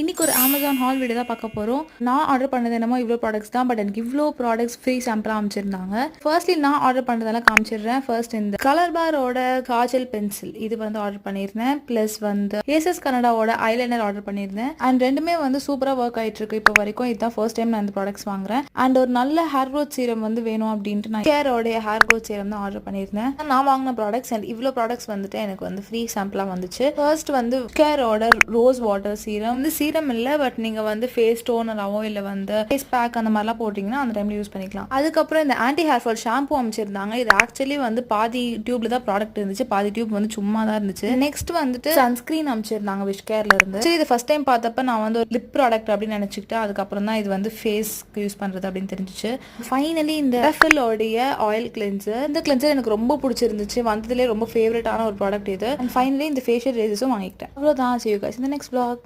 இன்னைக்கு ஒரு Amazon hall video தான் பார்க்க போகிறோம். நான் ஆர்டர் பண்ணது என்னமோ இவ்வளோ ப்ராடக்ட்ஸ் தான், பட் எனக்கு இவ்வளோ ப்ராடக்ட்ஸ் ஃப்ரீ சாம்பிளாக அமைச்சிருந்தாங்க. ஃபர்ஸ்ட்லி நான் ஆர்டர் பண்ணதெல்லாம் காமிச்சிடுறேன். ஃபர்ஸ்ட் இந்த கலர் பாரோட காஜல் பென்சில் இது வந்து ஆர்டர் பண்ணியிருந்தேன். ப்ளஸ் வந்து ஏசஸ் கனடாவோட ஐலைனர் ஆர்டர் பண்ணியிருந்தேன். அண்ட் ரெண்டுமே வந்து சூப்பராக ஒர்க் ஆகிட்டு இருக்கு இப்போ வரைக்கும். இதுதான் ஃபர்ஸ்ட் டைம் நான் இந்த ப்ராடக்ட்ஸ் வாங்குறேன். அண்ட் ஒரு நல்ல ஹேர் க்ரோத் சீரம் வந்து வேணும் அப்படின்ட்டு நான் கேரோடைய ஹேர் க்ரோத் சீரம் தான் ஆர்டர் பண்ணியிருந்தேன். நான் வாங்கின ப்ராடக்ட்ஸ் அண்ட் இவ்வளோ ப்ராடக்ட்ஸ் வந்துட்டு எனக்கு வந்து ஃப்ரீ சாம்பிளாக வந்துச்சு. ஃபர்ஸ்ட் வந்து கேரோட ரோஸ் வாட்டர் சீரம் வந்து சீரம் இல்லை, பட் நீங்கள் வந்து ஃபேஸ் டோனராகவோ இல்லை வந்து ஃபேஸ் பேக் அந்த மாதிரிலாம் போட்டிங்கன்னா அந்த டைமில் யூஸ் பண்ணிக்கலாம். அதுக்கப்புறம் இந்த ஆன்டி ஹேர் ஃபால் ஷாம்பு அமைச்சிருந்தாங்க. இது ஆக்சுவலி வந்து பாதி டியூப்ல தான் ப்ராடக்ட் இருந்துச்சு, பாதி டியூப் வந்து சும்மா தான் இருந்துச்சு. நெக்ஸ்ட் வந்துட்டு சன்ஸ்கிரீன் அமைச்சிருந்தாங்க விஷ்கேர்ல இருந்து. சரி, இது ஃபர்ஸ்ட் டைம் பார்த்தப்ப நான் வந்து ஒரு லிப் ப்ராடக்ட் அப்படின்னு நினச்சிக்கிட்டேன். அதுக்கப்புறம் தான் இது வந்து ஃபேஸ்க்கு யூஸ் பண்ணுறது அப்படின்னு தெரிஞ்சிச்சு. ஃபைனலி இந்த ரெஃபிலோடைய ஆயில் கிளென்சர், இந்த கிளென்சர் எனக்கு ரொம்ப பிடிச்சிருந்துச்சு. வந்ததுலேயே ரொம்ப ஃபேவரட்டான ஒரு ப்ராடக்ட் இது. அண்ட் ஃபைனலி இந்த ஃபேஷியல் ரேசஸும் வாங்கிக்கிட்டேன். அவ்வளோதான். see you guys in the next vlog.